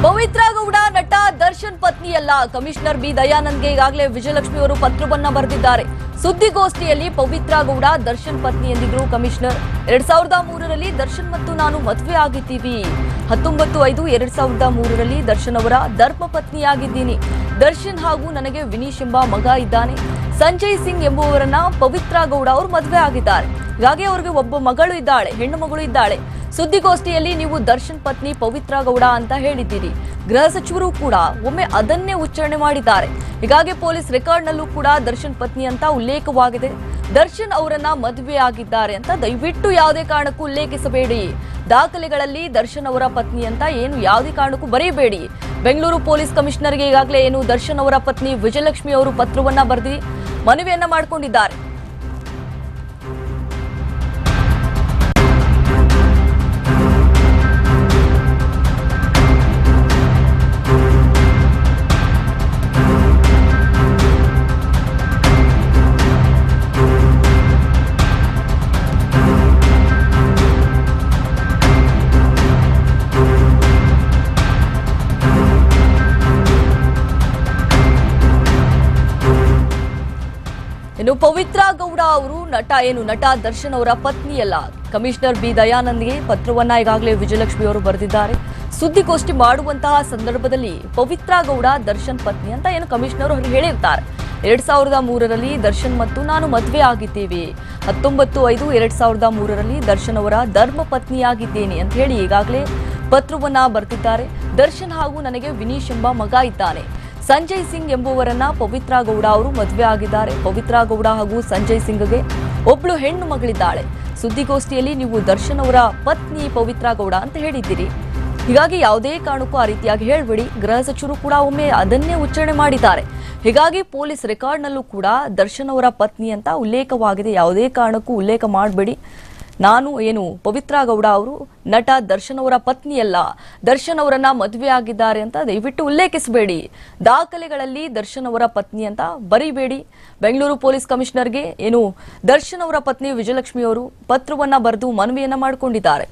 ಪವಿತ್ರ ಗೌಡ ನಟ Darshan ಪತ್ನಿಯಲ್ಲ. Commissioner B ದಯಾನಂದ್ಗೆ ಈಗಾಗಲೇ ವಿಜಯಲಕ್ಷ್ಮಿ ಅವರು ಪತ್ರವನ್ನ ಬರೆದಿದ್ದಾರೆ. ಸುದ್ದಿಗೋಷ್ಠಿಯಲ್ಲಿ ಪವಿತ್ರ ಗೌಡ ದರ್ಶನ್ ಪತ್ನಿ ಎಂದಿದ್ರು ಕಮಿಷನರ್. 2003ರಲ್ಲಿ ದರ್ಶನ್ ಮತ್ತು ನಾನು ಮದುವೆ ಆಗಿದ್ದೀವಿ. 19/5/2003ರಲ್ಲಿ ದರ್ಶನ್ ಅವರ ಧರ್ಮ ಪತ್ನಿಯಾಗಿದ್ದೀನಿ. ದರ್ಶನ್ ಹಾಗೂ ನನಗೆ ವಿನೀಶ್ ಎಂಬ ಮಗ ಇದ್ದಾನೆ. ಸಂಜಯ್ ಸಿಂಗ್ ಎಂಬುವರನ್ನ ಪವಿತ್ರ ಗೌಡ ಅವರು ಮದುವೆ ಆಗಿದ್ದಾರೆ. ಹೀಗಾಗಿ ಅವರಿಗೆ ಒಬ್ಬ ಮಗಳು ಇದ್ದಾಳೆ, ಹೆಣ್ಣು ಮಗಳು ಇದ್ದಾಳೆ. ಸುದ್ದಿಗೋಷ್ಠಿಯಲ್ಲಿ ನೀವು ದರ್ಶನ್ ಪತ್ನಿ ಪವಿತ್ರ ಗೌಡ ಅಂತ ಹೇಳಿದ್ದೀರಿ. ಗೃಹ ಸಚಿವರು ಕೂಡ ಒಮ್ಮೆ ಅದನ್ನೇ ಉಚ್ಚಾರಣೆ ಮಾಡಿದ್ದಾರೆ. ಹೀಗಾಗಿ ಪೊಲೀಸ್ ರೆಕಾರ್ಡ್ನಲ್ಲೂ ಕೂಡ ದರ್ಶನ್ ಪತ್ನಿ ಅಂತ ಉಲ್ಲೇಖವಾಗಿದೆ. ದರ್ಶನ್ ಅವರನ್ನ ಮದುವೆ ಆಗಿದ್ದಾರೆ ಅಂತ ದಯವಿಟ್ಟು ಯಾವುದೇ ಕಾರಣಕ್ಕೂ ಉಲ್ಲೇಖಿಸಬೇಡಿ. ದಾಖಲೆಗಳಲ್ಲಿ ದರ್ಶನ್ ಅವರ ಪತ್ನಿ ಅಂತ ಏನು ಯಾವುದೇ ಕಾರಣಕ್ಕೂ ಬರೆಯಬೇಡಿ. ಬೆಂಗಳೂರು ಪೊಲೀಸ್ ಕಮಿಷನರ್ಗೆ ಈಗಾಗಲೇ ಏನು ದರ್ಶನ್ ಅವರ ಪತ್ನಿ ವಿಜಯಲಕ್ಷ್ಮಿ ಅವರು ಪತ್ರವನ್ನ ಬರೆದಿ ಮನವಿಯನ್ನ ಮಾಡಿಕೊಂಡಿದ್ದಾರೆ. ಇನ್ನು ಪವಿತ್ರ ಗೌಡ ಅವರು ನಟ ದರ್ಶನ್ ಅವರ ಪತ್ನಿಯಲ್ಲ. ಕಮಿಷನರ್ ಬಿ ದಯಾನಂದ್ಗೆ ಪತ್ರವನ್ನ ಈಗಾಗಲೇ ವಿಜಯಲಕ್ಷ್ಮಿ ಅವರು ಬರೆದಿದ್ದಾರೆ. ಸುದ್ದಿಗೋಷ್ಠಿ ಮಾಡುವಂತಹ ಸಂದರ್ಭದಲ್ಲಿ ಪವಿತ್ರ ಗೌಡ ದರ್ಶನ್ ಪತ್ನಿ ಅಂತ ಏನು ಕಮಿಷನರ್ ಅವರು ಹೇಳಿರ್ತಾರೆ. 2003ರಲ್ಲಿ ದರ್ಶನ್ ಮತ್ತು ನಾನು ಮದುವೆ ಆಗಿದ್ದೇವೆ. 19/5/2003ರಲ್ಲಿ ದರ್ಶನ್ ಅವರ ಧರ್ಮ ಪತ್ನಿಯಾಗಿದ್ದೇನೆ ಅಂತ ಹೇಳಿ ಈಗಾಗಲೇ ಪತ್ರವನ್ನ ಬರೆದಿದ್ದಾರೆ. ದರ್ಶನ್ ಹಾಗೂ ನನಗೆ ವಿನೀಶ್ ಎಂಬ ಮಗ ಇದ್ದಾನೆ. ಸಂಜಯ್ ಸಿಂಗ್ ಎಂಬುವರನ್ನ ಪವಿತ್ರ ಗೌಡ ಅವರು ಮದುವೆ ಆಗಿದ್ದಾರೆ. ಪವಿತ್ರ ಗೌಡ ಹಾಗೂ ಸಂಜಯ್ ಸಿಂಗ್ಗೆ ಒಬ್ಳು ಹೆಣ್ಣು ಮಗಳಿದ್ದಾಳೆ. ಸುದ್ದಿಗೋಷ್ಠಿಯಲ್ಲಿ ನೀವು ದರ್ಶನ್ ಅವರ ಪತ್ನಿ ಪವಿತ್ರ ಗೌಡ ಅಂತ ಹೇಳಿದ್ದೀರಿ. ಹೀಗಾಗಿ ಯಾವುದೇ ಕಾರಣಕ್ಕೂ ಆ ರೀತಿಯಾಗಿ ಹೇಳ್ಬೇಡಿ. ಗೃಹ ಸಚಿವರು ಕೂಡ ಒಮ್ಮೆ ಅದನ್ನೇ ಉಚ್ಚಾರಣೆ ಮಾಡಿದ್ದಾರೆ. ಹೀಗಾಗಿ ಪೊಲೀಸ್ ರೆಕಾರ್ಡ್ನಲ್ಲೂ ಕೂಡ ದರ್ಶನ್ ಅವರ ಪತ್ನಿ ಅಂತ ಉಲ್ಲೇಖವಾಗಿದೆ. ಯಾವುದೇ ಕಾರಣಕ್ಕೂ ಉಲ್ಲೇಖ ಮಾಡಬೇಡಿ. ನಾನು ಏನು ಪವಿತ್ರ ಗೌಡ ಅವರು ನಟ ದರ್ಶನ್ ಅವರ ಪತ್ನಿಯಲ್ಲ, ದರ್ಶನ್ ಅವರನ್ನ ಮದುವೆ ಆಗಿದ್ದಾರೆ ಅಂತ ದಯವಿಟ್ಟು ಉಲ್ಲೇಖಿಸಬೇಡಿ. ದಾಖಲೆಗಳಲ್ಲಿ ದರ್ಶನ್ ಅವರ ಪತ್ನಿ ಅಂತ ಬರೀಬೇಡಿ. ಬೆಂಗಳೂರು ಪೊಲೀಸ್ ಕಮಿಷನರ್ಗೆ ಏನು ದರ್ಶನ್ ಅವರ ಪತ್ನಿ ವಿಜಯಲಕ್ಷ್ಮಿ ಅವರು ಪತ್ರವನ್ನ ಬರೆದು ಮನವಿಯನ್ನ ಮಾಡಿಕೊಂಡಿದ್ದಾರೆ.